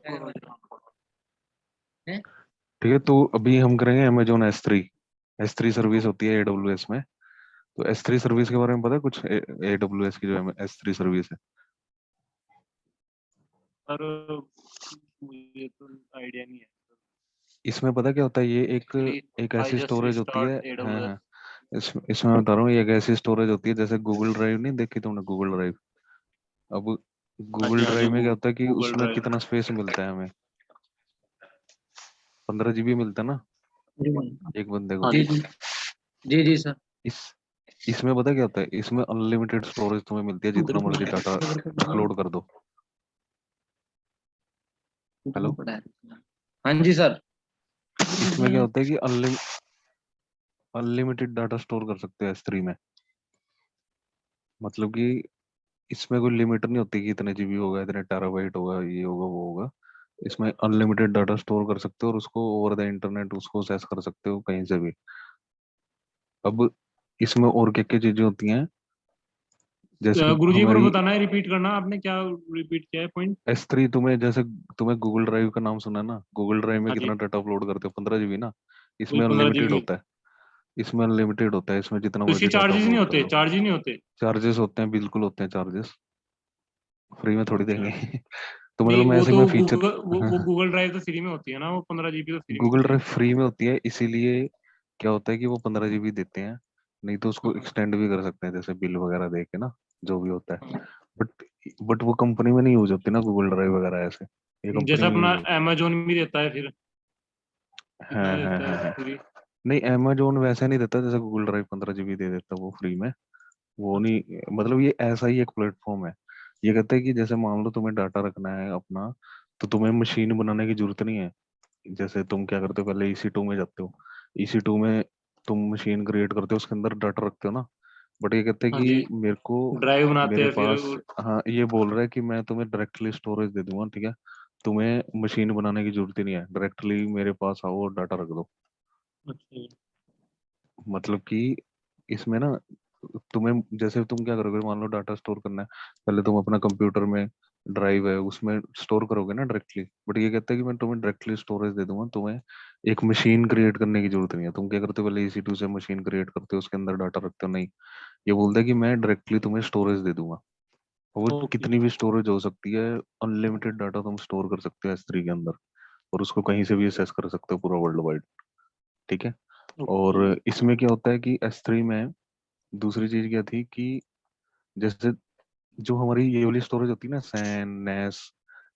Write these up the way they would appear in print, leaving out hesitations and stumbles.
ठीक है, तो अभी हम करेंगे अमेजोन एस थ्री सर्विस होती है AWS में। तो S3 सर्विस के बारे में पता है कुछ? AWS की जो S3 सर्विस है, सर मुझे तो आइडिया नहीं है। इसमें पता क्या होता है? ये एक ऐसी स्टोरेज होती है। हाँ हाँ, इसमें मैं बता रहा हूँ, ये एक ऐसी स्टोरेज होती है जैसे गूगल ड्राइव, नहीं देखी तुमने गूगल ड्राइव? अब हाँ गूगल जी, हाँ जी, ड्राइव में क्या होता है कि गूगल उसमें ड्राइव। कितना स्पेस मिलता है हमें? 15 GB मिलता है ना एक बंदे को। हाँ जी। जी जी सर। इस इसमें पता क्या होता है? इसमें अनलिमिटेड स्टोरेज तुम्हें मिलती है, जितना मर्जी डाटा अपलोड कर दो। हेलो, हाँ जी सर। इसमें क्या होता है कि अनलिमिटेड डाटा स्टोर कर सकते हो S3 में। मतलब कि इसमें कोई लिमिट नहीं होती कि इतने GB होगा, इतने टेराबाइट होगा, ये होगा वो होगा। इसमें अनलिमिटेड डाटा स्टोर कर सकते हो और उसको ओवर द इंटरनेट उसको एक्सेस कर सकते हो कहीं से भी। अब इसमें और क्या क्या चीजें होती हैं, जैसे गुरुजी एक बार हमारी बताना है, रिपीट करना, आपने क्या रिपीट किया है पॉइंट? S3 तुम्हें, जैसे तुम्हें गूगल ड्राइव का नाम सुना है ना, गूगल ड्राइव में हाँ जी, कितना डाटा अपलोड करते हो? 15 GB ना। वही इसमें 15 अनलिमिटेड जीबी। होता है। इसमें अनलिमिटेड होता है, इसमें जितना तो इसके मर्जी डाटा चार्जेस नहीं अपलोड कर होते, लो। चार्जेस नहीं होते? चार्जेस होते हैं, बिल्कुल होते हैं चार्जेस। फ्री में थोड़ी अच्छा। देंगे। तो मतलब नहीं, मैं वो ऐसे तो में फीचर गूगल वो गूगल ड्राइव तो फ्री में होती है ना, वो 15 जीबी तो फ्री में गूगल होती है। ड्राइव फ्री में होती है, इसीलिए क्या होता है कि वो 15 GB देते हैं। नहीं तो उसको हाँ, एक्सटेंड भी कर सकते हैं, जैसे बिल वगैरह दे के ना, जो भी होता है। हाँ। बट बट वो कंपनी में नहीं यूज होती ना गूगल ड्राइव वगैरह ऐसे, ये कंपनी जैसे में अपना यूज होती अमेजोन भी देता है, फिर है। कितना देता है है फ्री? नहीं, अमेजोन वैसा नहीं देता जैसे गूगल ड्राइव 15 GB दे देता वो फ्री में। वो अच्छा। नहीं, मतलब ये ऐसा ही एक प्लेटफॉर्म है। ये कहता है कि जैसे मान लो तुम्हें डाटा रखना है अपना, तो तुम्हें मशीन बनाने की जरूरत नहीं है। जैसे तुम क्या करते हो, पहले EC2 में जाते हो, EC2 में तुम मशीन क्रिएट करते हो, उसके अंदर डाटा रखते हो ना। बट ये कहते हैं हाँ जी, कि मेरे को, ड्राइव बनाते मेरे हैं फिर पास, हाँ ये बोल रहा है कि मैं तुम्हें डायरेक्टली स्टोरेज दे दूंगा, ठीक है? तुम्हें मशीन बनाने की जरूरत ही नहीं है, डायरेक्टली मेरे पास आओ और डाटा रख दो। अच्छा। मतलब कि इसमें ना, तुम्हें जैसे तुम क्या करोगे, मान लो डाटा स्टोर करना है, पहले तुम अपना कंप्यूटर में ड्राइव है उसमें स्टोर करोगे ना डायरेक्टली। बट ये कहता है कि मैं तुम्हें डायरेक्टली स्टोरेज दे दूंगा, तुम्हें एक मशीन क्रिएट करने की जरूरत नहीं है। तुम क्या करते हो, पहले EC2 से मशीन क्रिएट करते हो, उसके अंदर डाटा रखते हो, नहीं। ये बोलता है कि मैं डायरेक्टली तुम्हें स्टोरेज दे दूंगा। और वो ओके। कितनी भी स्टोरेज हो सकती है, अनलिमिटेड डाटा तुम स्टोर कर सकते हो S3 के अंदर, और उसको कहीं से भी एक्सेस कर सकते हो पूरा वर्ल्ड वाइड। ठीक है। और ओके। इसमें क्या होता है कि S3 में दूसरी चीज क्या थी कि जैसे जो हमारी ये वाली स्टोरेज होती है ना, सैन नेस,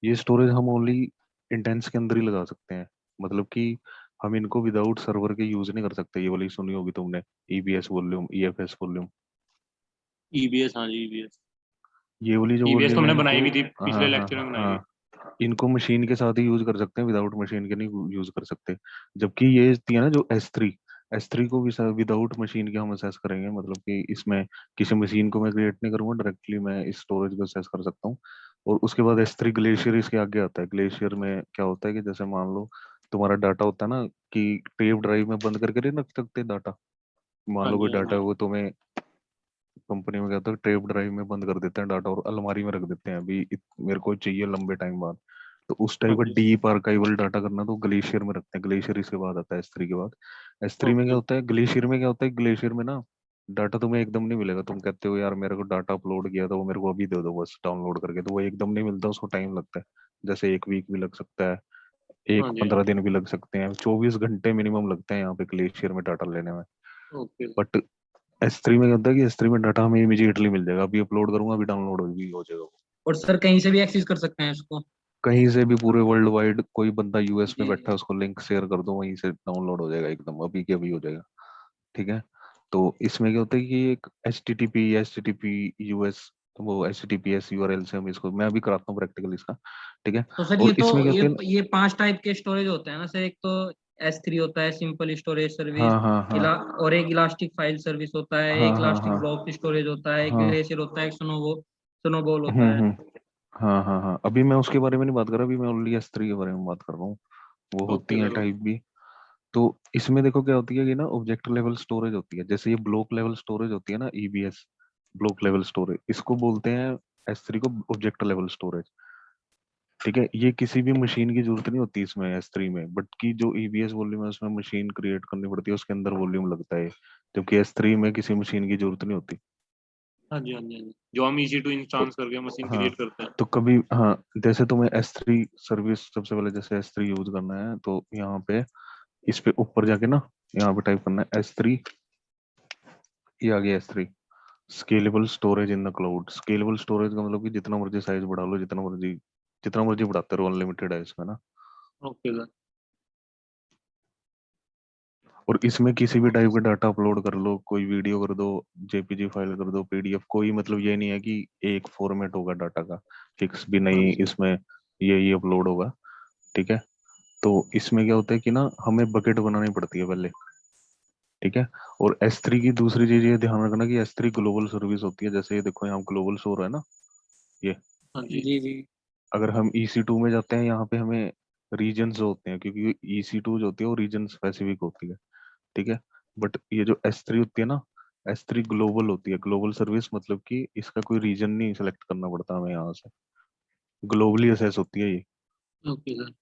ये स्टोरेज हम ओनली इंटेंस के अंदर ही लगा सकते हैं। मतलब कि हम इनको विदाउट सर्वर के यूज नहीं कर सकते। ये वाली सुनी होगी तुमने, EBS volume, EFS volume. EBS, हाँ जी, ईबीएस। ये वाली जो ईबीएस तो वॉल्यूम है हमने इनको, बनाई भी थी, हाँ पिछले हाँ लेक्चर में बनाई थी। हाँ, इनको मशीन के साथ ही यूज कर सकते हैं, विदाउट मशीन के नहीं यूज कर सकते। जबकि ये थी ना जो S3 को भी विदाउट मशीन के हम असेस करेंगे। मतलब कि इसमें किसी मशीन को मैं क्रिएट नहीं करूंगा, डायरेक्टली मैं इस स्टोरेज को असेस कर सकता हूँ। और उसके बाद S3 ग्लेशियर इसके आगे आता है। ग्लेशियर में क्या होता है कि जैसे मान लो तुम्हारा डाटा होता है ना, कि टेप ड्राइव में बंद करके नहीं रख सकते डाटा। मान हाँ लो जी, कोई हाँ डाटा जी। है वो तुम्हें, कंपनी में क्या होता है, टेप ड्राइव में बंद कर देते हैं डाटा और अलमारी में रख देते हैं, अभी मेरे को चाहिए लंबे टाइम बाद। तो उस हाँ टाइप का जी। डीप आर्काइवल डाटा करना तो ग्लेशियर में रखते हैं। ग्लेशियर इसके बाद आता है S3 के बाद। S3 में क्या ओके। होता है, ग्लेशियर में क्या होता है, ग्लेशियर में ना डाटा तुम्हें एकदम नहीं मिलेगा। तुम कहते हो यार मेरे को डाटा अपलोड किया था, वो मेरे को अभी दे दो बस डाउनलोड करके, तो वो एकदम नहीं मिलता, उसको टाइम लगता है। जैसे एक वीक भी लग सकता है, हाँ एक जी, हाँ 15 दिन जी। भी लग सकते हैं, 24 घंटे मिनिमम लगते हैं यहाँ पे ग्लेशियर में डाटा लेने में। ओके। बट S3 में क्या होता है कि S3 में डाटा हमें इमीडिएटली मिल जाएगा, अभी अपलोड करूंगा अभी डाउनलोड भी हो जाएगा वो। और सर कहीं से भी एक्सेस कर सकते हैं इसको? कहीं से भी पूरे वर्ल्ड वाइड, कोई बंदा US में जी बैठा है उसको लिंक शेयर कर दो, वहीं से डाउनलोड हो जाएगा एकदम, अभी के अभी हो जाएगा। ठीक है। तो इसमें क्या होता है कि एक HTTP US, वो HTTPS URL से हम इसको, मैं अभी कराता हूँ प्रैक्टिकल इसका। ठीक है। तो सर और इसमें क्या होता है, ये 5 टाइप के स्टोरेज होते हैं ना सर? एक तो S3 होता है, सिंपल स्टोरेज सर्विस। हाँ हाँ हाँ और एक इलास्टिक फाइल सर्विस होता है, हाँ एक हाँ इलास्टिक हाँ ब्लॉक स्टोरेज होता है, एक हाँ, ग्लेशियर होता है, एक स्नोबॉल होता है। हम्म, हाँ हाँ हाँ, अभी मैं उसके बारे में नहीं बात कर रहा, अभी मैं ओनली S3 के बारे में बात कर रहा हूँ। वो ओके होती है सर, टाइप ओके। भी। तो इसमें देखो क्या होती है कि ना, ऑब्जेक्ट लेवल स्टोरेज होती है, जैसे ये ब्लॉक लेवल स्टोरेज होती है ना, EBS ब्लॉक लेवल स्टोरेज, इसको बोलते हैं S3 को ऑब्जेक्ट लेवल स्टोरेज। ठीक है, ये किसी भी मशीन की जरूरत नहीं होती इसमें S3 में, बट की जो EBS वॉल्यूम है उसमें मशीन क्रिएट करनी पड़ती है, उसके अंदर वॉल्यूम लगता है, जबकि S3 में किसी मशीन की जरूरत नहीं होती। हाँ जी, हाँ जी, हाँ जी, जो हम EC2 तो इंस्टांस करके मशीन हाँ, क्रिएट करते हैं। तो कभी हाँ, जैसे तुम्हें S3 सर्विस सबसे पहले जैसे S3 यूज करना है तो यहाँ पे इस पे ऊपर जाके ना यहाँ पे टाइप करना है S3, ये आ गया S3, scalable storage in the cloud. Scalable storage का मतलब कि जितना मर्जी साइज बढ़ा लो, जितना मर्जी बढ़ाते रहो, अनलिमिटेड है इसमें ना। Okay sir. और इसमें किसी भी टाइप का डाटा अपलोड कर लो, कोई वीडियो कर दो, JPG फाइल कर दो, PDF, कोई मतलब ये नहीं है कि एक फॉर्मेट होगा डाटा का फिक्स भी हाँ नहीं, जी। इसमें ये अपलोड होगा। ठीक है, तो इसमें क्या होता है कि ना हमें बकेट बनानी पड़ती है पहले। ठीक है, और S3 की दूसरी चीज ये ध्यान रखना कि S3 ग्लोबल सर्विस होती है। जैसे ये देखो यहाँ ग्लोबल शो रहा है ना, ये हाँ जी। जी जी। अगर हम EC2 में जाते हैं यहाँ पे हमें रीजन्स होते हैं, क्योंकि EC2 जो होती है वो रीजन स्पेसिफिक होती है। ठीक है, बट ये जो S3 होती है ना, S3 ग्लोबल होती है। ग्लोबल सर्विस मतलब कि इसका कोई रीजन नहीं सेलेक्ट करना पड़ता हमें, यहाँ से ग्लोबली असेस होती है ये। Okay sir.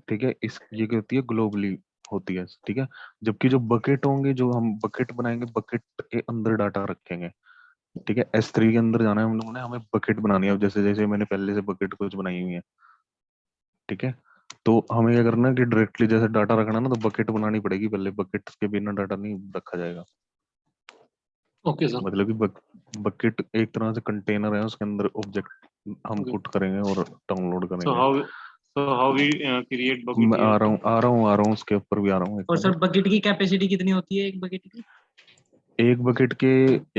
ठीक है, इस ये क्या होती है, ग्लोबली होती है। ठीक है, जबकि जो बकेट होंगे, जो हम बकेट बनाएंगे, बकेट के अंदर डाटा रखेंगे। ठीक है, S3 के अंदर जाना है हम लोगों ने, हमें बकेट बनानी है। अब जैसे जैसे मैंने पहले से बकेट कुछ बनाई हुई है, ठीक है, तो हमें क्या करना है कि डायरेक्टली जैसे डाटा रखना है ना, तो बकेट बनानी पड़ेगी पहले, बकेट के बिना डाटा नहीं रखा जाएगा। Okay sir. मतलब कि बकेट एक तरह से कंटेनर है, उसके अंदर ऑब्जेक्ट हम ओके। पुट करेंगे और डाउनलोड सो करेंगे। हाउ वी क्रिएट बकेट मैं हियर? आ रहा हूँ उसके ऊपर भी आ रहा हूँ एक और सर मिनट। बकेट की कैपेसिटी कितनी होती है एक बकेट की? एक बकेट के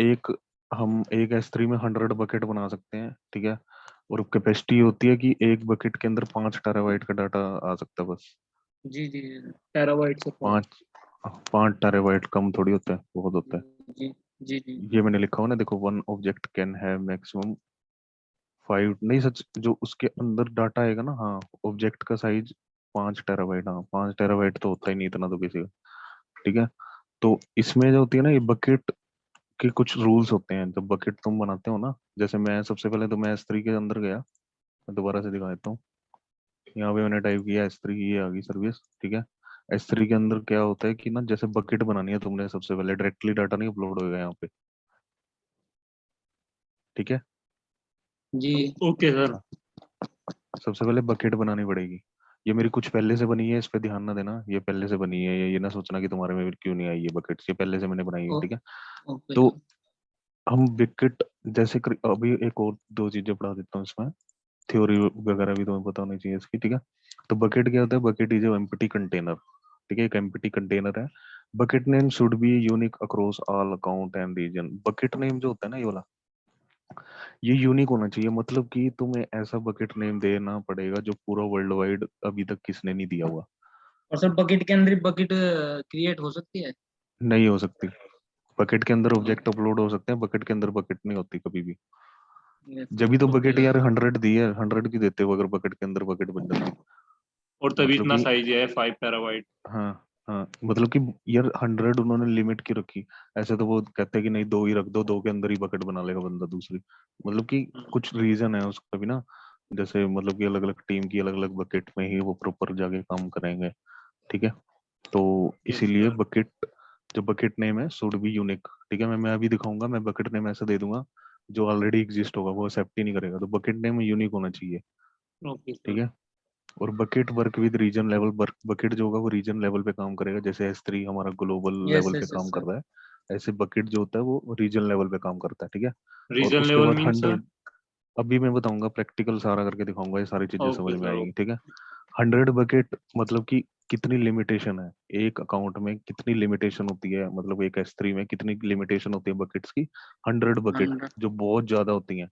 एक हम एक S3 में 100 बकेट बना सकते हैं। ठीक है, और कैपेसिटी होती है कि एक बकेट के अंदर 5 टेराबाइट का डाटा आ सकता है बस। जी जी। टेराबाइट से पर। 5 5 टेराबाइट कम थोड़ी होता है, बहुत होता है। जी जी जी। ये मैंने लिखा हुआ ना, देखो, one object can have maximum 5, नहीं सच, जो उसके अंदर डाटा आएगा ना, हाँ, ऑब्जेक्ट का साइज 5 टेराबाइट, हाँ 5 टेराबाइट तो होता ही नहीं इतना तो किसी का। ठीक है, तो इसमें जो होती है ना ये बकेट के कुछ रूल्स होते हैं जब बकेट तुम बनाते हो ना। जैसे मैं सबसे पहले तो मैं S3 के अंदर गया, मैं दोबारा से दिखा देता हूँ। यहाँ पे मैंने टाइप किया S3, ये आ गई सर्विस। ठीक है, S3 के अंदर क्या होता है कि ना, जैसे बकेट बनानी है तुमने, सबसे पहले डायरेक्टली डाटा नहीं अपलोड होएगा यहाँ पे। ठीक है, जी। Okay sir. हाँ, सबसे पहले बकेट बनानी पड़ेगी। ये मेरी कुछ पहले से बनी है, इस पे ध्यान ना देना, ये पहले से बनी है, ये ना सोचना कि तुम्हारे में क्यों नहीं आई ये बकेट्स, ये पहले से मैंने बनाई हुई है। ओ, ठीक है, ओके तो सर। हम बकेट जैसे अभी एक और दो चीजें पढ़ा देता हूँ इसमें, थ्योरी वगैरह भी तुम्हें पता होनी चाहिए इसकी। ठीक है, तो बकेट क्या होता है, बकेट इज एम्प्टी कंटेनर। ठीक है, एक एम्प्टी कंटेनर है। Bucket name should be unique across all account and region. Bucket name जो होता है ना, ये वाला, ये यूनिक होना चाहिए, मतलब कि तुम्हें ऐसा बकेट नेम देना पड़ेगा जो पूरा वर्ल्ड वाइड अभी तक किसने नहीं दिया हुआ। और सर बकेट के अंदर बकेट क्रिएट हो सकती है? नहीं हो सकती। बकेट के अंदर ओ, ऑब्जेक्ट अपलोड हो सकते हैं, बकेट के अंदर बकेट नहीं होती कभी भी। ये जब भी तो ओके बकेट यार सर। 100 दी है, 100 की देते हो अगर बकेट के अंदर बकेट बन जाती। और तभी मतलब इतना कि साइज है 5 टेराबाइट। हाँ, हाँ, मतलब कि यार 100 उन्होंने लिमिट की रखी। ऐसे तो वो कहते हैं कि नहीं, दो ही रख दो, दो के अंदर ही बकेट बना लेगा बंदा दूसरी। मतलब कि कुछ रीजन है उसका भी ना, जैसे मतलब कि अलग अलग टीम की अलग अलग बकेट में ही वो प्रॉपर जाके काम करेंगे। ठीक है, तो यस इसीलिए सर। बकेट, जो बकेट नेम है शुड बी यूनिक। ठीक है, मैं अभी दिखाऊंगा, मैं बकेट नेम ऐसा दे दूंगा जो ऑलरेडी एग्जिस्ट होगा वो एक्सेप्ट ही नहीं करेगा, तो बकेट नेम यूनिक होना चाहिए। ओके ठीक सर। है, और bucket work with region level, bucket जो होगा वो रीजन लेवल पे काम करेगा, जैसे S3 हमारा ग्लोबल यस लेवल पे यस यस काम सर। कर रहा है, ऐसे बकेट जो होता है वो रीजन लेवल पे काम करता है। ठीक है, और रीजन उसके लेवल बाद मीन सर? 100, अभी मैं बताऊंगा प्रैक्टिकल सारा करके दिखाऊंगा, ये सारी चीजें समझ ओके में सर। आएंगी। ठीक है, 100 बकेट मतलब कि कितनी लिमिटेशन है एक अकाउंट में, कितनी लिमिटेशन होती है, मतलब एक S3 में कितनी लिमिटेशन होती है बकेट्स की, 100 बकेट, 100। जो बहुत ज्यादा होती हैं।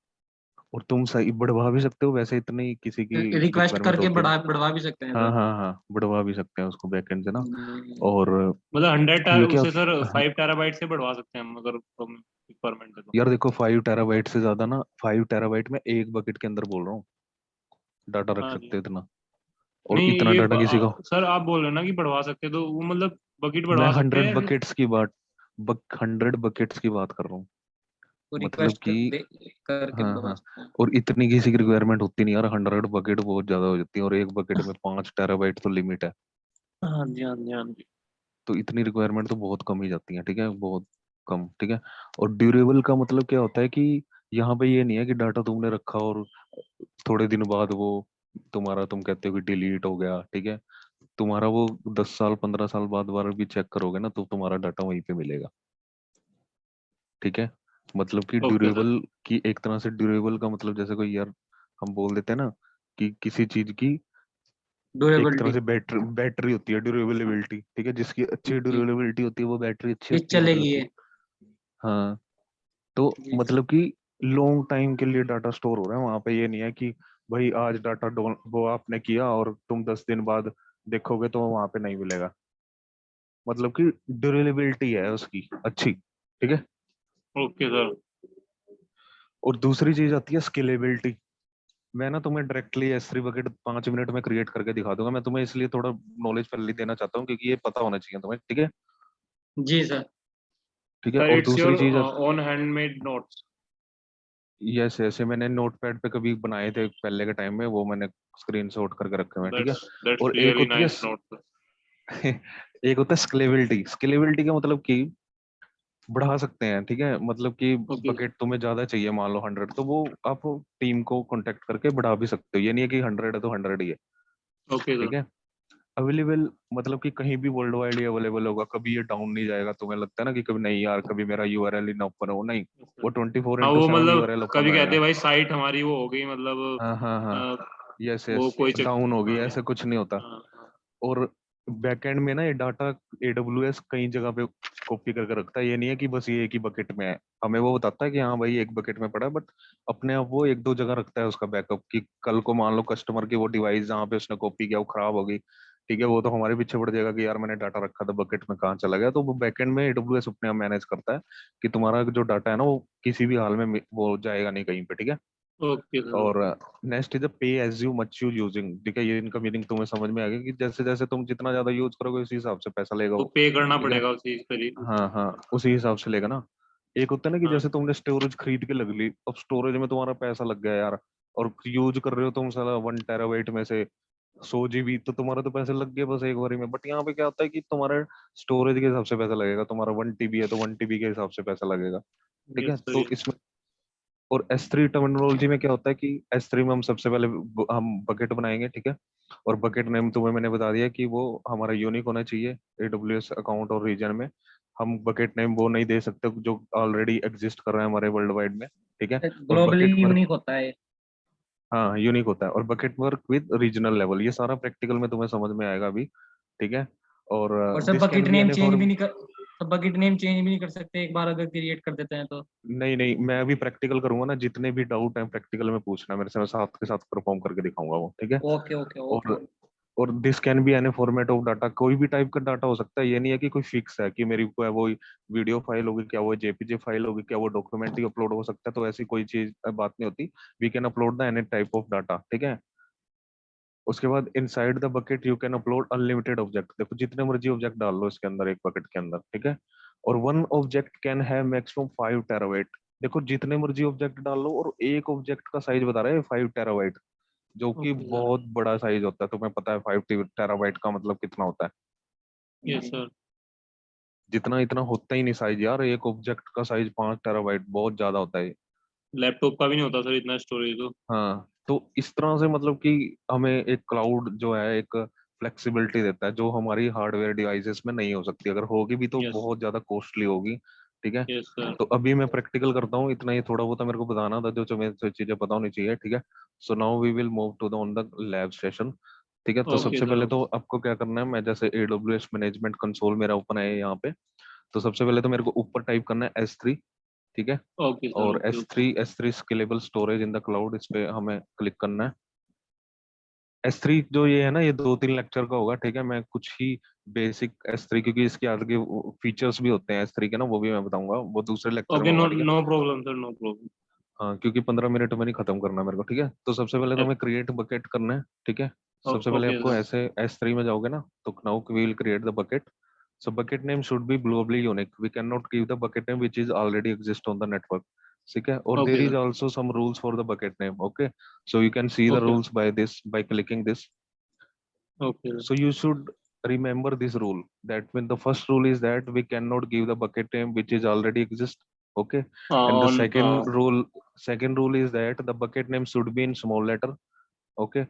और तुम सही बढ़वा भी सकते हो वैसे, इतनी किसी की रिक्वेस्ट रिक्वायरमेंट करके होती है। बढ़वा भी सकते हैं हाँ, सर। हाँ, हाँ, बढ़वा भी सकते हैं उसको बैकएंड से ना। हम्म, और मतलब ये क्या उसे सर हाँ, 5 टेराबाइट से बढ़वा सकते हैं हम अगर रिक्वायरमेंट है तो? यार देखो, 5 टेराबाइट से ज्यादा ना, 5 टेराबाइट में एक बकेट के अंदर बोल रहा हूँ डाटा रख हाँ सकते जी। हैं इतना, और नहीं इतना ये डाटा किसी को। सर आप बोल रहे हो ना कि बढ़वा सकते हैं, तो वो मतलब बकेट मैं बढ़वा सकते 100 हैं या फिर? बकेट्स की बात 100 बकेट्स की बात कर रहा हूँ। वो मतलब रिक्वेस्ट कि करके हाँ हाँ, भेजते हैं। और इतनी किसी की रिक्वायरमेंट होती नहीं यार, 100 बकेट बहुत ज्यादा हो जाती है, और एक बकेट में 5 टेराबाइट तो लिमिट है। हाँ जी, हाँ जी, हाँ जी। तो इतनी रिक्वायरमेंट तो बहुत कम ही जाती है, ठीक है, बहुत कम, ठीक है। और ड्यूरेबल का मतलब क्या होता है कि यहाँ पे ये नहीं है कि डाटा तुमने रखा और थोड़े दिन बाद वो तुम्हारा, तुम कहते हो कि डिलीट हो गया, ठीक है, तुम्हारा वो 10 साल 15 साल बाद बार भी चेक करोगे ना तो तुम्हारा डाटा वहीं पे मिलेगा, ठीक है। मतलब कि ओके सर। ड्यूरेबल की एक तरह से, ड्यूरेबल का मतलब जैसे कोई यार हम बोल देते हैं ना कि किसी चीज की एक तरह ड्यूरेबिलिटी। से बैटरी बैटरी होती है, ड्यूरेबिलिटी, ठीक है, जिसकी अच्छी जी। ड्यूरेबिलिटी होती है वो बैटरी अच्छी ये होती है, मतलब चलेगी कि ये। हाँ। तो जी जी। मतलब कि लॉन्ग टाइम के लिए डाटा स्टोर हो रहा है वहां पे, ये नहीं है कि भाई आज डाटा वो आपने किया और तुम 10 दिन बाद देखोगे तो वहां पे नहीं मिलेगा, मतलब कि ड्यूरेबिलिटी है उसकी अच्छी, ठीक है। Okay sir. और दूसरी चीज आती है स्केलेबिलिटी। मैं ना तुम्हें डायरेक्टली S3 बकेट 5 मिनट में क्रिएट करके दिखा दूंगा, मैं तुम्हें इसलिए थोड़ा नॉलेज पहले ही देना चाहता हूँ क्योंकि ये पता होना चाहिए तुम्हें, ठीक है। जी सर। ठीक है, सर और इट्स योर दूसरी चीज, ओन हैंडमेड नोट्स। यस ऐसे मैंने नोटपैड पे कभी बनाए थे पहले के टाइम में, वो मैंने स्क्रीन शॉट करके रखे हुए हैं, ठीक है। दैट्स और एक रियली होती है नाइस नोट्स। एक होता है स्केलेबिलिटी। स्केलेबिलिटी का मतलब कि बढ़ा सकते हैं, ठीक है, मतलब कि ओके बकेट तुम्हें ज्यादा चाहिए, मान लो 100, तो वो आप टीम को कांटेक्ट करके बढ़ा भी सकते हो, ये नहीं है कि 100 है तो 100 ही है, ओके सर। ठीक है। अवेलेबल मतलब कि कहीं भी वर्ल्ड वाइड ये अवेलेबल होगा, कभी ये डाउन नहीं जाएगा, तुम्हें लगता है ना कि कभी नहीं यार कभी मेरा यूआरएल ही ना ओपन हो, नहीं, वो 24 हाँ इंटू वो सेवन मतलब यूआरएल ओपन कभी कहते रहेगा। हैं भाई साइट हमारी वो हो गई मतलब हाँ हाँ हाँ, अ, यस वो यस, कोई चक। डाउन होगी हाँ ऐसा कुछ नहीं होता। हाँ हाँ। और बैकएंड में ना ये डाटा AWS कई जगह पे कॉपी करके रखता है, ये नहीं है कि बस ये एक ही बकेट में है, हमें वो बताता है कि हाँ भाई एक बकेट में पड़ा है, बट अपने आप वो एक दो जगह रखता है उसका बैकअप, कि कल को मान लो कस्टमर की वो डिवाइस जहाँ पे उसने कॉपी किया वो खराब होगी, ठीक है, वो तो हमारे पीछे पड़ जाएगा कि यार मैंने डाटा रखा था बकेट में कहाँ चला गया, तो वो बैकएंड में AWS अपने आप मैनेज करता है कि तुम्हारा जो डाटा है ना वो किसी भी हाल में वो जाएगा नहीं कहीं पे, ठीक है। Okay sir. और next is pay as you much you using, ठीक है, ये इनका मीनिंग तुम्हें समझ में आ गया कि जैसे जैसे तुम जितना ज्यादा यूज करोगे उसी हिसाब से पैसा लेगा तो वो, पे करना ठीक है। पड़ेगा उसी तरीके। हाँ हाँ, उसी हिसाब से लेगा ना। एक होता है ना कि हाँ जैसे तुमने स्टोरेज खरीद के लग ली, अब स्टोरेज में तुम्हारा पैसा लग गया यार, और यूज कर रहे हो तुम साला 1 टेराबाइट में से 100 GB, तो तुम्हारा तो पैसे लग गए बस एक बारी में, बट यहाँ पे क्या होता है कि तुम्हारा स्टोरेज के हिसाब से पैसा लगेगा, तुम्हारा 1 TB है तो 1 TB के हिसाब से पैसा लगेगा, ठीक है। Yes sir. तो इसमें और S3 टर्मिनोलॉजी में क्या होता है कि S3 में हम सबसे पहले हम बकेट बनाएंगे, ठीक है। और बकेट नेम तुम्हें मैंने बता दिया कि वो हमारा यूनिक होना चाहिए AWS अकाउंट और रीजन में, हम बकेट नेम वो नहीं दे सकते जो ऑलरेडी एग्जिस्ट कर रहा है हमारे वर्ल्ड वाइड में, ठीक है। और ग्लोबली बकेट वर्क, यूनिक होता है। हाँ यूनिक होता है, और bucket work with regional level, ये सारा प्रैक्टिकल में तुम्हें समझ में आएगा अभी, ठीक है। और और सब this bucket can be name any change for, भी नहीं कर सब बकेट नेम चेंज भी नहीं कर सकते एक बार अगर क्रिएट कर देते हैं तो। नहीं नहीं, मैं अभी प्रैक्टिकल करूंगा ना, जितने भी डाउट हैं प्रैक्टिकल में पूछना मेरे से, मैं साथ के साथ परफॉर्म करके दिखाऊंगा वो, ठीक है। Okay okay okay. और और this can be any format of data, कोई भी टाइप का डाटा हो सकता है, ये नहीं है कि कोई फिक्स है कि मेरी को है वो वीडियो फाइल होगी, क्या वो JPG फाइल होगी, क्या वो डॉक्यूमेंट ही अपलोड हो सकता है, तो ऐसी कोई चीज बात नहीं होती। We can upload the any type of data, ठीक है। उसके बाद inside the bucket you can upload unlimited object, देखो जितने मर्जी ऑब्जेक्ट डाल लो इसके अंदर एक बकेट के अंदर, ठीक है। और one object can have maximum 5 terabyte, देखो जितने मर्जी ऑब्जेक्ट डाल लो, और एक ऑब्जेक्ट का साइज बता रहा है 5 टेराबाइट, जो कि ओके सर। बहुत बड़ा साइज होता है, तुम्हें पता है 5 टेराबाइट का मतलब कितना होता है, यस सर। जितना इतना होता ही नहीं साइज यार, एक ऑब्जेक्ट का साइज 5 टेराबाइट बहुत ज्यादा होता है। लैपटॉप का भी नहीं होता सर इतना स्टोरेज तो। हाँ, तो इस तरह से मतलब कि हमें एक क्लाउड जो है एक फ्लेक्सिबिलिटी देता है, जो हमारी हार्डवेयर डिवाइसेस में नहीं हो सकती, अगर होगी भी तो यस। बहुत ज्यादा कॉस्टली होगी, ठीक है। Yes sir. तो अभी मैं प्रैक्टिकल करता हूँ, इतना ही थोड़ा बहुत मेरे को बताना था जो जो मेरे से चीजें पता होनी चाहिए, ठीक है। So now we will move to the on the lab session, ठीक है। तो ओके सबसे सर। पहले तो आपको क्या करना है, मैं जैसे AWS मैनेजमेंट कंसोल मेरा ओपन है यहाँ पे, तो सबसे पहले तो मेरे को ऊपर टाइप करना है S3, ठीक है। Okay sir. और okay S okay. Three S three scalable storage in the cloud, इस पे हमें क्लिक करना है। S3 जो ये है ना, ये 2-3 लेक्चर का होगा, ठीक है, मैं कुछ ही बेसिक S3, क्योंकि इसके आगे फीचर्स भी होते हैं S3 के ना, वो भी मैं बताऊंगा, वो दूसरे लेक्चर में ओके। नो होगा, ठीक है। No problem sir, no problem. हाँ, क्योंकि 15 मिनट में नहीं खत्म करना मेरे को, ठीक है। तो सबसे पहले तो हमें क्रिएट बकेट करना है, ठीक है। सबसे पहले ओके आपको सर। ऐसे S3 में जाओगे ना, तो now we will create the bucket. So bucket name should be globally unique. We cannot give the bucket name which is already exist on the network. ठीक है, और Okay, there is sir. also some rules for the bucket name. Okay, so you can see the Okay. rules by this, by clicking this. Okay, sir. So you should remember this rule, that when the first rule is that we cannot give the bucket name which is already exist. Okay, and the second rule is that the bucket name should be in small letter. Okay,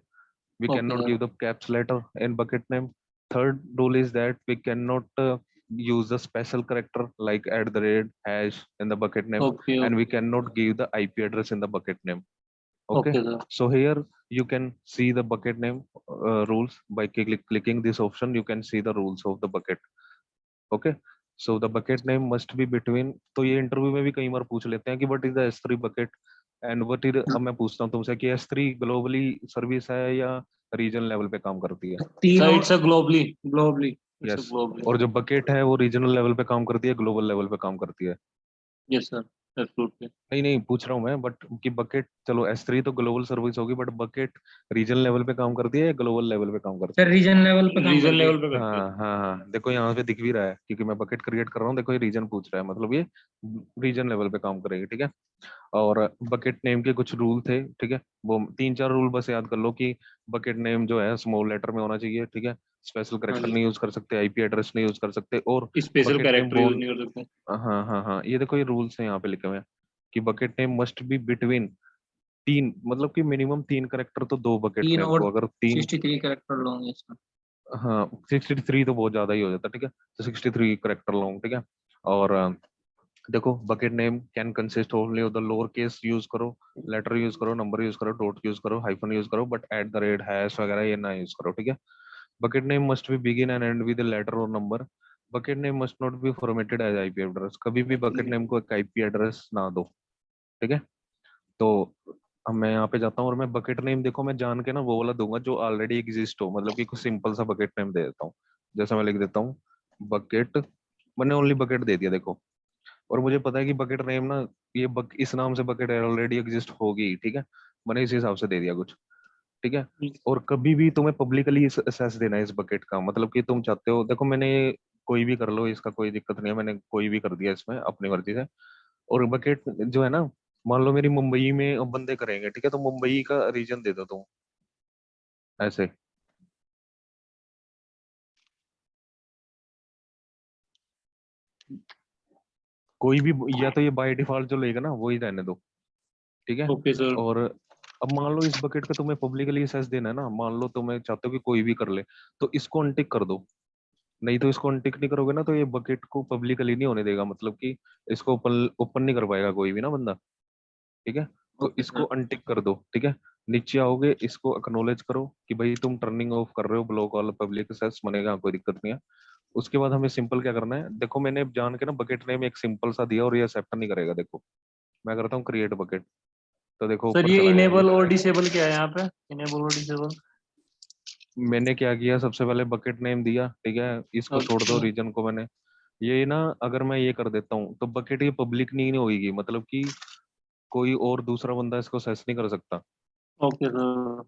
we Okay, cannot sir. give the caps letter in bucket name. Third rule is that we cannot use the special character like @ hash in the bucket name, Okay, and we okay. cannot give the IP address in the bucket name. Okay, Okay, sir. so here you can see the bucket name rules by clicking this option. You can see the rules of the bucket. Okay, so the bucket name must be between, तो ये interview में भी कई बार पूछ लेते हैं कि what is the S3 bucket and what is, अब मैं पूछता हूँ तुमसे कि S3 ग्लोबली सर्विस है या रीजन लेवल पे काम करती है? तीन Sir, और it's a globally. It's a yes, globally. और जो बकेट है वो रीजनल लेवल पे काम करती है, ग्लोबल लेवल पे काम करती है? Yes, sir. Absolutely. नहीं नहीं पूछ रहा हूँ मैं, बट कि बकेट, चलो S3 तो ग्लोबल सर्विस होगी, बट बकेट रीजन लेवल पे काम करती है या ग्लोबल लेवल पे काम करती सर है? रीजन लेवल पे काम Region करती है। level पे करते हैं। हाँ हाँ हाँ, देखो यहाँ पे दिख भी रहा है क्योंकि मैं बकेट क्रिएट कर रहा हूँ। देखो ये रीजन पूछ रहा है, मतलब ये रीजन लेवल पे काम करेगी। ठीक है, और बकेट नेम के कुछ रूल थे। ठीक है, वो 3-4 रूल बस याद कर लो कि बकेट नेम जो है स्मॉल लेटर में होना चाहिए। ठीक है, स्पेशल हाँ करेक्टर जी। नहीं यूज कर सकते, आईपी एड्रेस नहीं यूज कर सकते, और special bucket name character use बोल, नहीं कर सकते। हाँ हाँ हाँ, ये देखो ये रूल्स हैं यहाँ पे लिखे हुए हैं कि bucket name must be between 3, मतलब कि मिनिमम 3 करेक्टर तो दो बकेट तीन नेम और को, अगर 3, 63 कैरेक्टर लॉन्ग है इसका। हाँ 63 तो बहुत ज्यादा ही हो जाता। ठीक है, तो 63 करेक्टर लॉन्ग। ठीक है, और देखो bucket name can consist only of the lower case use करो, लेटर यूज करो, नंबर यूज करो, डॉट यूज करो, हाइफन यूज करो, बट @ हैश वगैरह ये ना यूज करो। ठीक है, bucket name must be begin and and with letter और number. Bucket name must not be formatted as IP address, कभी भी बकेट नेम को एक आईपी एड्रेस ना दो। ठीक है, तो अब मैं यहाँ पे जाता हूँ और मैं बकेट नेम, देखो मैं जान के ना वो वाला दूंगा जो ऑलरेडी एग्जिस्ट हो, मतलब कि कुछ सिंपल सा बकेट नेम दे देता हूँ। जैसे मैं लिख देता हूँ बकेट, मैंने ओनली बकेट दे दिया देखो, और मुझे पता है कि बकेट नेम ना, ये इस नाम से बकेट ऑलरेडी एग्जिस्ट होगी। ठीक है, मैंने इस हिसाब से दे दिया कुछ। ठीक है, और कभी भी तुम्हें पब्लिकली एक्सेस देना है इस बकेट का, मतलब कि तुम चाहते हो, देखो मैंने कोई भी कर लो, इसका कोई दिक्कत नहीं है, मैंने कोई भी कर दिया इसमें अपनी मर्जी से। और बकेट जो है ना, मान लो मेरी मुंबई में बंदे करेंगे, ठीक है, तो मुंबई का रीजन दे दो तुम ऐसे। कोई भी, या तो ये बाय डिफॉल्ट जो लेगा ना वो ही रहने दो। ठीक है, ओके सर। और अब मान लो इस बकेट का तुम्हें पब्लिकली एक्सेस देना है ना, मान लो तुम्हें चाहते हो कि कोई भी कर ले, तो इसको अनटिक कर दो। नहीं तो इसको अनटिक नहीं करोगे ना तो ये बकेट को पब्लिकली नहीं होने देगा, मतलब कि इसको ओपन ओपन नहीं कर पाएगा कोई भी ना बंदा। ठीक है, तो ओके इसको सर। अनटिक कर दो। ठीक है, नीचे आओगे, इसको अक्नोलेज करो कि भाई तुम टर्निंग ऑफ कर रहे हो ब्लॉक वाला पब्लिक एक्सेस, बनेगा, कोई दिक्कत नहीं है। उसके बाद हमें सिंपल क्या करना है, देखो मैंने जान के ना बकेट नेम एक सिंपल सा दिया और ये एक्सेप्ट नहीं करेगा। देखो मैं करता हूँ क्रिएट बकेट, तो देखो सर ऊपर ये चला गया ये। इनेबल और डिसेबल क्या है यहाँ पे? इनेबल और डिसेबल। मैंने क्या किया, सबसे पहले बकेट नेम दिया। ठीक है, इसको छोड़ दो, अच्छा। रीजन को मैंने, ये ना अगर मैं ये कर देता हूँ तो बकेट ये पब्लिक नहीं होगी, मतलब कि कोई और दूसरा बंदा इसको सेस नहीं कर सकता। Okay sir.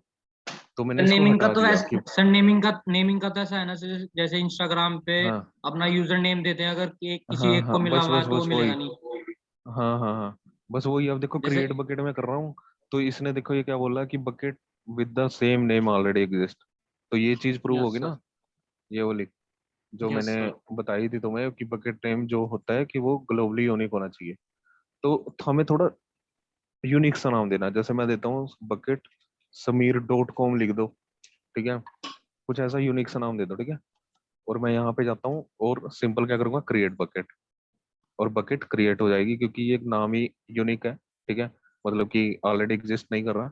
तो मैंने सर इसको नेमिंग का हटा तो दिया कि, सर नेमिंग का तो ऐसा है ना सर, जैसे इंस्टाग्राम पे हाँ अपना यूजर नेम देते हैं, अगर किसी हाँ एक को हाँ, मिला बस हुआ बस है तो वो बस वही, मिलेगा नहीं। हाँ हाँ हाँ, बस वही। अब देखो जैसे क्रिएट बकेट में कर रहा हूँ, तो इसने देखो ये क्या बोला कि bucket with the same name already exist, तो ये चीज प्रूव यस होगी सर। ना, ये वाली जो यस मैंने सर। बताई थी तुम्हें कि बकेट नेम जो होता है कि वो ग्लोबली यूनिक होना चाहिए। तो हमें थोड़ा यूनिक सा नाम देना, जैसे मैं देता हूँ बकेट समीर.com लिख दो। ठीक है, कुछ ऐसा यूनिक सा नाम दे दो। ठीक है, और मैं यहाँ पे जाता हूँ और सिंपल क्या करूंगा, क्रिएट बकेट, और बकेट क्रिएट हो जाएगी क्योंकि ये एक नाम ही यूनिक है। ठीक है, मतलब कि ऑलरेडी एग्जिस्ट नहीं कर रहा।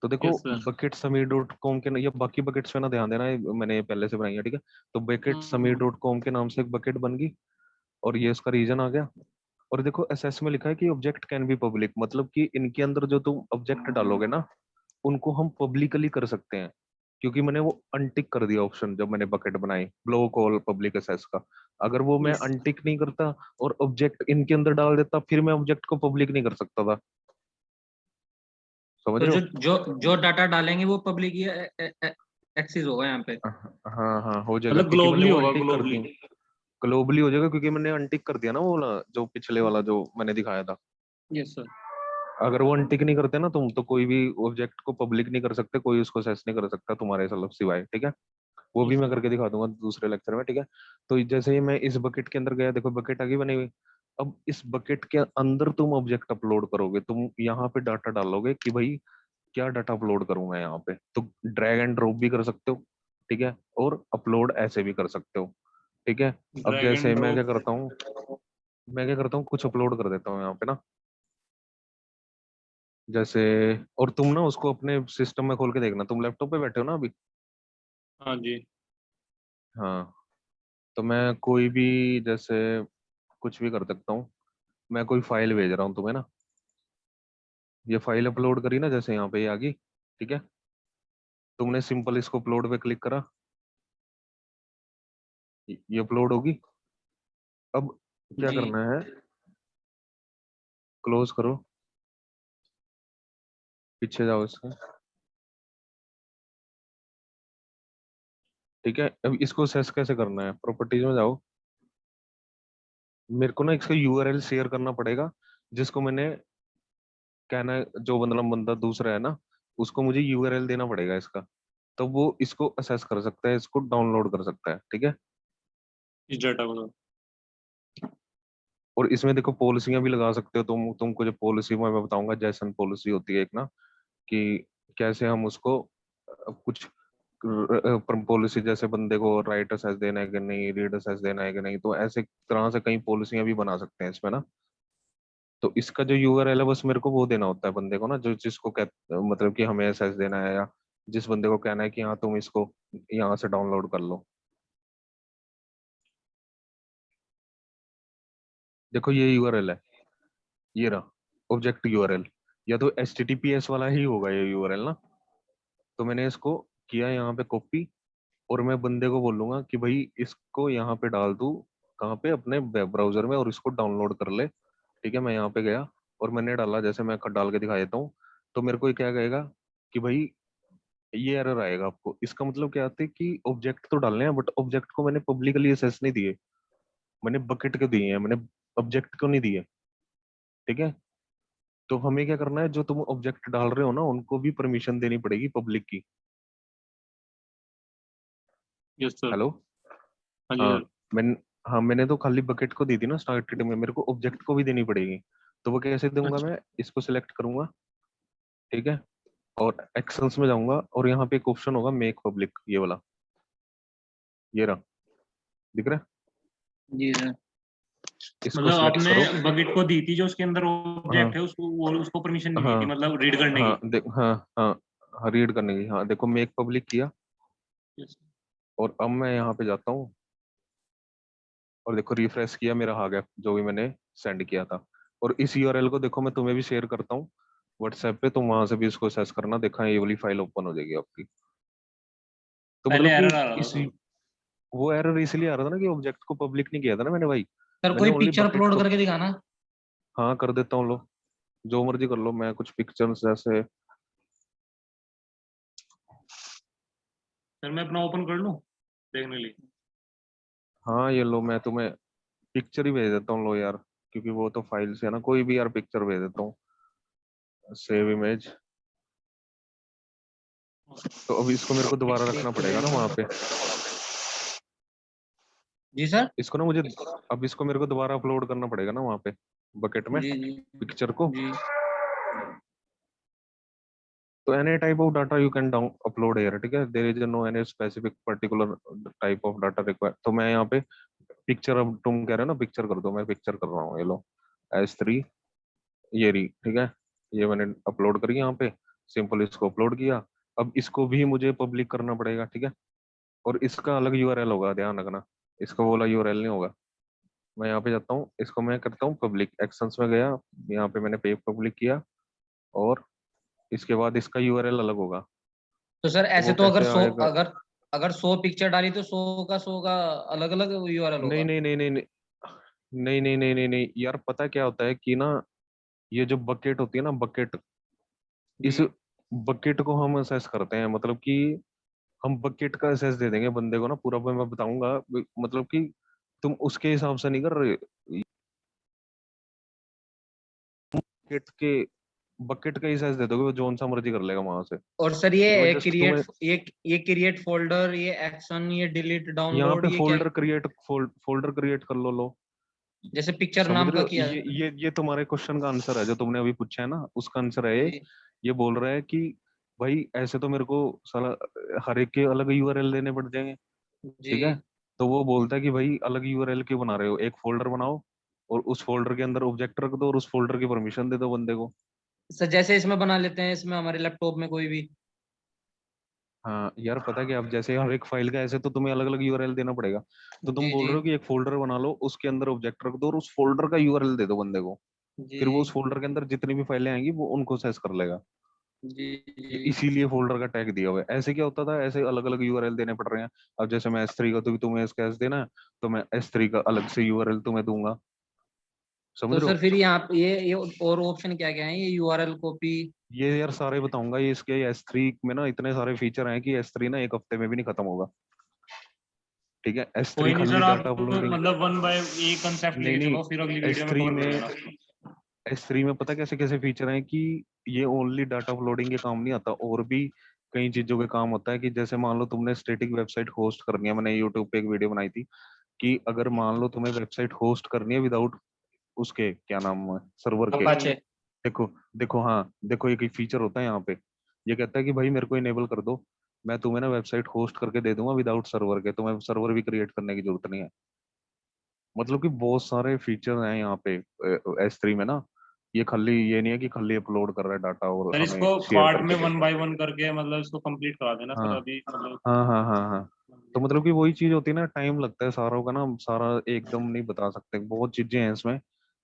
तो देखो यस सर। बकेट समीर.com के, या बाकी बकेट्स पे ना ध्यान देना, ये मैंने पहले से बनाई है। ठीक है, तो बकेट समीर.com के नाम से एक बकेट बन गई, और ये उसका रीजन आ गया। और देखो एसएस में लिखा है कि ऑब्जेक्ट कैन बी पब्लिक, मतलब कि इनके अंदर जो तुम ऑब्जेक्ट डालोगे ना उनको हम पब्लिकली कर सकते हैं, क्योंकि मैंने वो अनटिक कर दिया ऑप्शन जब मैंने बकेट बनाई ब्लॉक ऑल पब्लिक एक्सेस का। अगर वो मैं यस। अनटिक नहीं करता और ऑब्जेक्ट इनके अंदर डाल देता, फिर मैं ऑब्जेक्ट को पब्लिक नहीं कर सकता था। समझ तो रहे जो हो? जो जो डाटा डालेंगे वो पब्लिक ही एक्सेस होगा यहाँ पे। हाँ हाँ हो जाएगा, मतलब क्योंकि मैंने ग्लोबली वो होगा, अनटिक कर ग्लोबली। दी। ग्लोबली हो जाएगा क्योंकि मैंने अनटिक कर दिया ना वो वाला जो पिछले वाला जो मैंने दिखाया था। Yes sir. अगर वो अनटिक नहीं करते ना तुम, तो कोई भी ऑब्जेक्ट को पब्लिक नहीं कर सकते, कोई उसको सेस नहीं कर सकता तुम्हारे मतलब सिवाय, ठीक है। वो भी Yes, मैं sir. करके दिखा दूंगा दूसरे लेक्चर में, ठीक है। तो जैसे ही मैं इस बकेट के अंदर गया, देखो बकेट आगे बनी हुई। अब इस बकेट के अंदर तुम ऑब्जेक्ट अपलोड करोगे, तुम यहाँ पे डाटा डालोगे कि भाई क्या डाटा अपलोड करूं मैं यहाँ पे, तो ड्रैग एंड ड्रॉप भी कर सकते हो, ठीक है, और अपलोड ऐसे भी कर सकते हो, ठीक है। अब Drag जैसे and मैं drop. क्या करता हूँ, कुछ अपलोड कर देता हूँ यहाँ पे ना, जैसे, और तुम ना उसको अपने सिस्टम में खोल के देखना, तुम लैपटॉप पे बैठे हो ना अभी। हाँ जी. हाँ, तो मैं कोई भी, जैसे कुछ भी कर सकता हूँ। मैं कोई फाइल भेज रहा हूँ तुम्हें ना, ये फाइल अपलोड करी ना, जैसे यहाँ पे ये आ गई, ठीक है। तुमने सिंपल इसको अपलोड पे क्लिक करा, ये अपलोड होगी। अब क्या जी करना है, क्लोज करो, पीछे जाओ इसके, ठीक है। अब इसको सेस कैसे करना है, प्रॉपर्टीज में जाओ। मेरे को ना इसका यूआरएल शेयर करना पड़ेगा, जिसको मैंने कहना है, जो मतलब बंदा दूसरा है ना, उसको मुझे यूआरएल देना पड़ेगा इसका, तो वो इसको असेस कर सकता है, इसको डाउनलोड कर सकता है, ठीक है। इस डाटा को तो. और इसमें देखो पॉलिसियां भी लगा सकते हो तुमको जो पॉलिसी मैं बताऊंगा, जैसन पॉलिसी होती है एक ना, कि कैसे हम उसको कुछ पॉलिसी, जैसे बंदे को राइट असेस देना है कि नहीं, रीड असेस देना है कि नहीं, तो ऐसे तरह से कई पॉलिसियां भी बना सकते हैं इसमें ना। तो इसका जो यूआरएल है, बस मेरे को वो देना होता है बंदे को ना, जो जिसको मतलब कि हमें असेस देना है, या जिस बंदे को कहना है कि हाँ तुम इसको यहाँ से डाउनलोड कर लो। देखो ये यूआरएल है, ये रहा ऑब्जेक्ट यूआरएल, या तो एचटीटीपीएस वाला ही होगा ये यूआरएल ना। तो मैंने इसको किया यहाँ पे कॉपी, और मैं बंदे को बोलूंगा कि भाई इसको यहाँ पे डाल दूँ, कहाँ पे, अपने वेब ब्राउजर में, और इसको डाउनलोड कर ले, ठीक है। मैं यहाँ पे गया और मैंने डाला, जैसे मैं डाल के दिखा देता हूँ, तो मेरे को ये क्या कहेगा कि भाई ये एरर आएगा आपको। इसका मतलब क्या आता है कि ऑब्जेक्ट तो डालने हैं, बट ऑब्जेक्ट को मैंने पब्लिकली एक्सेस नहीं दिए, मैंने बकेट को दिए हैं, मैंने ऑब्जेक्ट को नहीं दिए, ठीक है। तो हमें क्या करना है, जो तुम ऑब्जेक्ट डाल रहे हो ना, उनको भी परमिशन देनी पड़ेगी पब्लिक की। Yes sir. हेलो। हाँ जी हाँ, सर. मैंने हाँ मैंने तो खाली बकेट को दी थी ना स्टार्टिंग में, मेरे को ऑब्जेक्ट को भी देनी पड़ेगी। तो वो कैसे दूंगा, अच्छा. मैं इसको सिलेक्ट करूंगा, ठीक है, और एक्शंस में जाऊंगा, और यहाँ पे एक ऑप्शन होगा मेक पब्लिक, ये वाला, ये रहा, दिख रहा है। जी सर। इसको मतलब सिलेक्ट आपने करो। बकेट को दी थी जो उसके अंदर ऑब्जेक्ट है हाँ उसको, वो उसको परमिशन नहीं दी हाँ थी मतलब रीड करने हाँ, की. देख, हाँ हाँ हाँ, रीड करने की, हाँ देखो मेक पब्लिक किया, Yes. और अब मैं यहाँ पे जाता हूँ, और देखो रिफ्रेश किया, मेरा आ गया जो भी मैंने सेंड किया था। और इस यूआरएल को देखो मैं तुम्हें भी शेयर करता हूँ व्हाट्सएप पे, तुम वहां से भी इसको सर्च करना, देखा ये वाली फाइल ओपन हो जाएगी आपकी। तो पहले मतलब कि एरर आ रहा था इस, सर. वो एरर इसलिए आ रहा था ना कि ऑब्जेक्ट को पब्लिक नहीं किया था ना मैंने भाई, सर मैंने कोई ओनली पिक्चर बकेट अपलोड को। करके दिखाना। हाँ कर देता हूँ, लो जो मर्जी कर लो, मैं कुछ पिक्चर्स जैसे, सर मैं अपना ओपन कर लूँ देखने लिए. हाँ ये लो, मैं तुम्हें पिक्चर ही भेज देता हूँ, लो यार, क्योंकि वो तो फाइल से है ना, कोई भी यार पिक्चर भेज देता हूँ, सेव इमेज। तो अब इसको मेरे को दोबारा देख रखना के पड़ेगा ना भेजना। वहां पे, जी सर। इसको ना मुझे, अब इसको मेरे को दोबारा अपलोड करना पड़ेगा ना वहां पे बकेट में, जी जी पिक्चर को। जी। तो any type of data you can down upload here, ठीक है, there is no any specific particular type of data require. तो मैं यहाँ पे पिक्चर, अब तुम कह रहे हो ना पिक्चर कर दो, मैं पिक्चर कर रहा हूँ, ये लो S3, ये रही, ठीक है। ये मैंने अपलोड करी यहाँ पे, सिंपल इसको अपलोड किया। अब इसको भी मुझे पब्लिक करना पड़ेगा, ठीक है, और इसका अलग यूआरएल होगा, ध्यान रखना, इसका वो वाला यूआरएल नहीं होगा। मैं यहाँ पे जाता हूँ, इसको मैं करता हूँ पब्लिक, एक्शंस में गया, यहाँ पे मैंने पे पब्लिक किया, और इसके बाद इसका यूआरएल अलग होगा। तो सर तो ऐसे वो तो अगर कैसे 100, आएगा, अगर अगर 100 पिक्चर डाली तो 100 का अलग अलग यूआरएल नहीं होगा। नहीं नहीं नहीं नहीं नहीं नहीं नहीं नहीं नहीं यार, पता क्या होता है कि ना, ये जो बकेट होती है ना, बकेट, जी इस बकेट को हम असेस करते हैं, मतलब कि हम बकेट का असेस दे देंगे बंदे को ना पूरा, मैं बताऊंगा, मतलब कि तुम उसके हिसाब से नहीं कर रहे, बकेट के बकेट का ही साइज दे दोगे, वो जोन सा मर्जी कर लेगा वहां से। और सर तुम्हें ये जस्ट क्रिएट, तुम्हें ये क्रिएट फोल्डर, ये एक्शन, ये डिलीट यहाँ डाउनलोड, पे ये क्या है? फोल्डर क्रिएट कर लो। जैसे पिक्चर समझ नाम रहे का हो, किया है। ये तुम्हारे क्वेश्चन का आंसर है जो तुमने अभी पूछा है ना, उसका आंसर है ये। जी ये बोल रहा है कि भाई ऐसे तो मेरे को साला हर एक के अलग यूआरएल देने पड़ जाएंगे। ठीक है, जी। तो वो बोलता है कि भाई अलग यूआरएल क्यों बना रहे हो, एक फोल्डर बनाओ और उस फोल्डर के अंदर ऑब्जेक्ट रख दो और उस फोल्डर की परमिशन दे दो बंदे को। सर जैसे इसमें बना लेते हैं, इसमें हमारे लैपटॉप में कोई भी। हाँ यार, पता है कि अब जैसे हर एक फाइल का ऐसे तो तुम्हें अलग अलग यूआरएल देना पड़ेगा। तो तुम जी बोल जी रहे हो कि एक फोल्डर बना लो, उसके अंदर ऑब्जेक्ट रख दो और उस फोल्डर का यूआरएल दे दो बंदे को। जी फिर वो उस फोल्डर के अंदर जितनी भी फाइलें आएंगी वो उनको एक्सेस कर लेगा। जी ये जी। इसीलिए फोल्डर का टैग दिया हुआ है। ऐसे क्या होता था, ऐसे अलग अलग यूआरएल देने पड़ रहे हैं। अब जैसे मैं S3 का, तो तुम्हें इसका S देना है, तो मैं S3 का अलग से यूआरएल तुम्हें दूंगा। समझ तो रहे सर हो। फिर यहाँ पे ये और ऑप्शन क्या क्या है? ये यूआरएल कॉपी। ये यार सारे बताऊंगा, ये इसके S3 में ना इतने सारे फीचर हैं कि S3 ना एक हफ्ते में भी नहीं खत्म होगा। ठीक है, S3 कोई नहीं खाली सर, आप डाटा अपलोडिंग। मतलब वन बाय एक कंसेप्ट नहीं लेके नहीं, चलो, फिर अगली वीडियो में S3 कवर कर में लेना उसको। S3 में पता कैसे कैसे फीचर हैं कि ये ओनली डाटा अपलोडिंग के काम नहीं आता, और भी कई चीजों के काम होता है। कि जैसे मान लो तुमने स्टैटिक वेबसाइट होस्ट करनी है, मैंने यूट्यूब पे एक वीडियो बनाई थी कि अगर मान लो तुम्हें वेबसाइट होस्ट करनी है विदाउट उसके क्या नाम है सर्वर के। अपाचे। देखो देखो, हाँ देखो, एक फीचर होता है यहाँ पे। ये कहता है कि भाई मेरे को इनेबल कर दो, मैं तुम्हें ना वेबसाइट होस्ट करके दे दूंगा विदाउट सर्वर के, तुम्हें सर्वर भी क्रिएट करने की जरूरत नहीं है। मतलब कि बहुत सारे फीचर हैं यहाँ पे S3 में ना। ये खाली ये नहीं है कि खाली अपलोड कर रहा है डाटा और सर हमें इसको शेयर पार्ट में करके दे। वन बाय वन करके मतलब इसको कंप्लीट करा देना हाँ सर, अभी मतलब। हाँ। तो मतलब कि वही चीज होती है ना, टाइम लगता है सारों का ना, सारा एकदम नहीं बता सकते, बहुत चीजें हैं इसमें।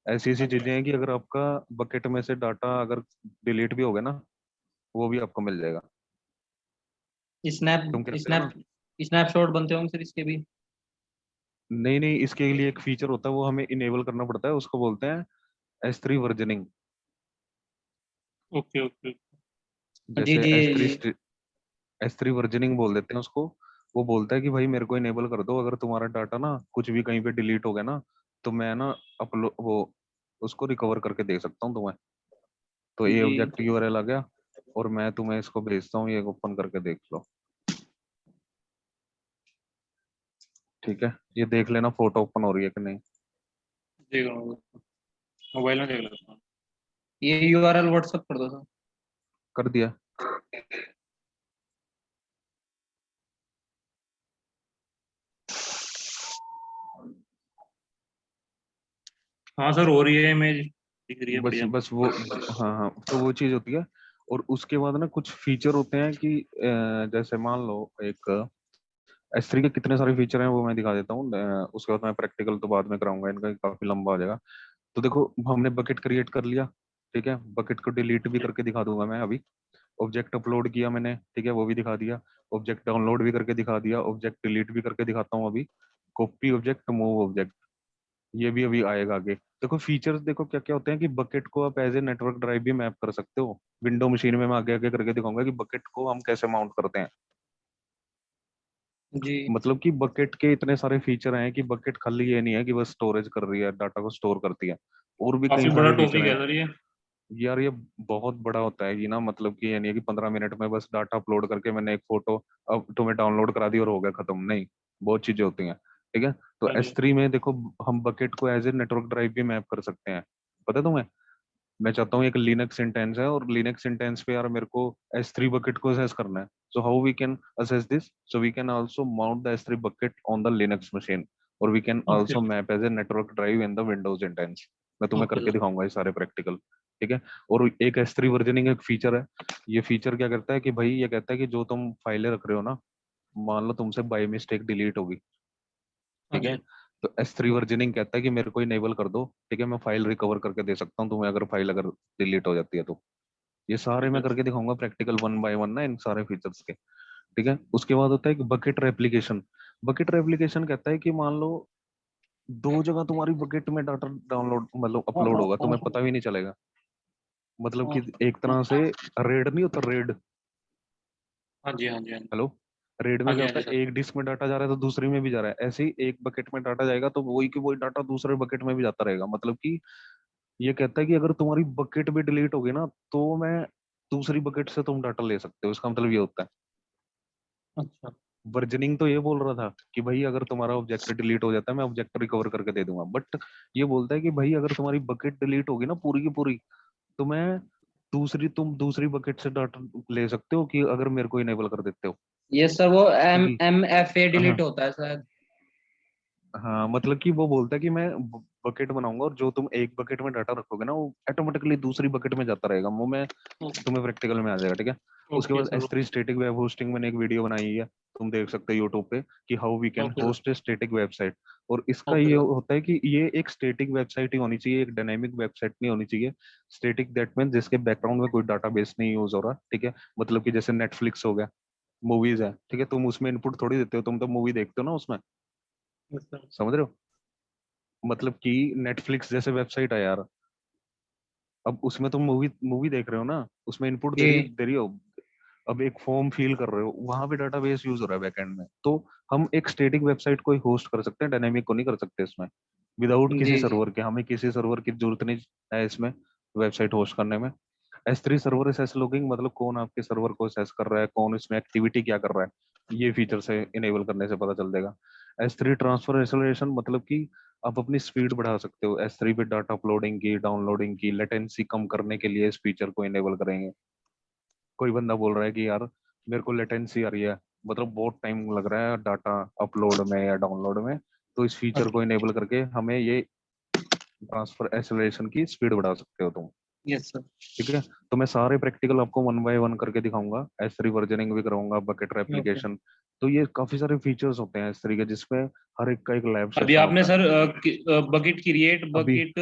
ऐसी ऐसी हाँ जी। चीजें हैं कि अगर आपका बकेट में से डाटा अगर डिलीट भी हो गया ना, वो भी आपको मिल जाएगा। स्नैप, तुम कहते हो ना। स्नैप, स्नैपशॉट बनते होंगे सर इसके भी। नहीं नहीं, इसके लिए एक फीचर होता है, वो हमें इनेबल करना पड़ता है, उसको बोलते हैं S3 वर्जनिंग। Okay okay. जी जैसे जी S3 जी। S3 वर्जनिंग बोल देते हैं उसको। वो बोलता है कि भाई मेरे को इनेबल कर दो, अगर तुम्हारा डाटा ना कुछ भी कहीं पे डिलीट हो गया ना, तो मैं ना अपलो वो उसको रिकवर करके दे सकता हूँ तुम्हें। तो ये जी ऑब्जेक्ट यूआरएल आ गया और मैं तुम्हें इसको भेजता हूँ, ये ओपन करके देख लो। ठीक है, ये देख लेना फोटो ओपन हो रही है कि नहीं। देख रहा हूँ, मोबाइल में देख लेता हूँ। ये यूआरएल व्हाट्सएप कर दो सर। कर दिया। हाँ सर, हो रही है, इमेज दिख रही है, बस बढ़िया। बस वो, हाँ हाँ, तो वो चीज होती है। और उसके बाद ना कुछ फीचर होते हैं कि जैसे मान लो एक S3 के कितने सारे फीचर हैं वो मैं दिखा देता हूँ। उसके बाद मैं प्रैक्टिकल तो बाद में कराऊंगा, इनका काफी लंबा हो जाएगा। तो देखो, हमने बकेट क्रिएट कर लिया। ठीक है, बकेट को डिलीट भी करके दिखा दूंगा मैं अभी। ऑब्जेक्ट अपलोड किया मैंने, ठीक है, वो भी दिखा दिया। ऑब्जेक्ट डाउनलोड भी करके दिखा दिया, ऑब्जेक्ट डिलीट भी करके दिखाता हूँ अभी। कॉपी ऑब्जेक्ट, मूव ऑब्जेक्ट, ये भी अभी आएगा आगे। देखो फीचर्स देखो क्या क्या होते हैं कि बकेट को आप एज ए नेटवर्क ड्राइव भी मैप कर सकते हो। विंडो मशीन में मैं आगे आगे करके दिखाऊंगा कि बकेट को हम कैसे माउंट करते हैं। जी। मतलब कि बकेट के इतने सारे फीचर हैं कि बकेट खाली ये नहीं है कि बस स्टोरेज कर रही है, डाटा को स्टोर करती है। और भी कई काफी बड़ा सारे फीचर टॉपिक है हैं। सर ये। यार ये बहुत बड़ा होता है कि ना, मतलब कि ये नहीं है कि 15 मिनट में बस डाटा अपलोड करके मैंने एक फोटो अब तुम्हें डाउनलोड करा दी और हो गया खत्म, नहीं। बहुत चीजें होती हैं। ठीक है, तो हाँ जी। S3 में देखो, हम बकेट को एज ए नेटवर्क ड्राइव भी मैप कर सकते हैं। पता है तुम्हें। मैं चाहता हूँ एक लिनक्स इंटेंस है और लिनक्स इंटेंस पे यार मेरे को S3 बकेट को असेस करना है। So how we can assess this, so we can also mount the S3 bucket on the Linux machine, और we can okay also map as a network drive in the Windows instance. मैं तुम्हें okay करके sir. दिखाऊंगा ये सारे practical. ठीक है, और एक S3 वर्जनिंग एक फीचर है। ये फीचर क्या करता है कि भाई ये कहता है कि जो तुम फाइलें रख रहे हो ना, मान लो तुमसे बाय मिस्टेक डिलीट होगी। हाँ ठीक है, जी। तो S3 वर्जनिंग कहता है कि मेरे को इनेबल कर दो। ठीक है, मैं फाइल रिकवर करके दे सकता हूँ तुम्हें, अगर फाइल अगर डिलीट हो जाती है तो। ये सारे ठीक मैं है। करके दिखाऊंगा प्रैक्टिकल वन बाय वन ना, इन सारे फीचर्स के। ठीक है, उसके बाद होता है कि बकेट रेप्लिकेशन। बकेट रेप्लिकेशन कहता है कि मान लो दो जगह तुम्हारी बकेट में डाटा डाउनलोड मतलब अपलोड होगा, तुम्हें पता भी नहीं चलेगा। मतलब कि एक तरह से रेड नहीं होता, रेड। हाँ जी हाँ जी हाँ जी। हेलो। रेड में हाँ जी क्या हाँ होता जी है, सर। एक डिस्क में डाटा जा रहा है तो दूसरी में भी जा रहा है, ऐसे ही एक बकेट में डाटा जाएगा तो वही की वही डाटा दूसरे बकेट में भी जाता रहेगा। मतलब कि ये कहता है कि अगर तुम्हारी बकेट भी डिलीट होगी ना तो मैं दूसरी बकेट से तुम डाटा ले सकते हो, इसका मतलब ये होता है। अच्छा वर्जनिंग तो ये बोल रहा था कि भाई अगर तुम्हारा ऑब्जेक्ट डिलीट हो जाता है मैं ऑब्जेक्ट रिकवर करके दे दूंगा, बट ये बोलता है कि भाई अगर तुम्हारी बकेट डिलीट होगी ना पूरी की पूरी तो मैं तुम दूसरी बकेट से डाटा ले सकते हो कि अगर मेरे को इनेबल कर देते हो। ये सर वो क्योंकि MFA डिलीट हाँ होता है शायद। हाँ, मतलब कि वो बोलता है कि मैं बकेट बनाऊंगा और जो तुम एक बकेट में डाटा रखोगे ना वो ऑटोमेटिकली दूसरी बकेट में जाता रहेगा, वो मैं तुम्हें प्रैक्टिकल में आ जाएगा, ठीक है। उसके ओके बाद sir. S3 static web hosting मैंने एक वीडियो बनाई है, तुम देख सकते हो यूट्यूब पे कि how we can okay sir. Host a static website. और इसका ओके ये सर। होता है कि ये एक स्टैटिक वेबसाइट ही होनी चाहिए, एक डायनेमिक वेबसाइट नहीं होनी चाहिए। स्टैटिक दैट मीन जिसके बैकग्राउंड में कोई डाटाबेस नहीं यूज हो रहा, ठीक है। मतलब कि जैसे नेटफ्लिक्स हो गया, मूवीज है, ठीक है, तुम उसमें इनपुट थोड़ी देते हो, तुम तो मूवी देखते हो ना उसमें, यस सर। समझ रहे हो। मतलब कि नेटफ्लिक्स जैसे वेबसाइट है यार, अब उसमें तुम मूवी मूवी देख रहे हो ना, उसमें इनपुट जी दे रही हो, अब एक फॉर्म फिल कर रहे हो, वहां पे डाटाबेस यूज हो रहा है बैकएंड में, तो हम एक स्टैटिक वेबसाइट को ही होस्ट कर सकते हैं, डायनेमिक को नहीं कर सकते इसमें। विदाउट किसी जी जी। सर्वर के, हमें किसी सर्वर की जरूरत नहीं है इसमें वेबसाइट होस्ट करने में। S3 सर्वर एसेस लॉगिंग मतलब कौन आपके सर्वर को एसेस कर रहा है, कौन इसमें एक्टिविटी क्या कर रहा है, ये फीचर से इनेबल करने से पता चल देगा। S3 ट्रांसफर एक्सेलरेशन मतलब कि आप अपनी स्पीड बढ़ा सकते हो, S3 पे डाटा अपलोडिंग की डाउनलोडिंग की लेटेंसी कम करने के लिए इस फीचर को इनेबल करेंगे। कोई बंदा बोल रहा है कि यार मेरे को लेटेंसी आ रही है, मतलब बहुत टाइम लग रहा है डाटा अपलोड में या डाउनलोड में, तो इस फीचर को इनेबल करके हमें ये ट्रांसफर एक्सेलरेशन की स्पीड बढ़ा सकते हो तुम, यस सर। ठीक है। तो मैं सारे प्रैक्टिकल आपको 1 बाय 1 करके दिखाऊंगा, S3 वर्जनिंग भी कराऊंगा, बकेट ओके। रेप्लिकेशन। तो ये काफी सारे फीचर्स होते हैं S3 के जिसमें हर एक का एक लैब अभी सेशन आपने होता है। सर बकेट क्रिएट अभी बकेट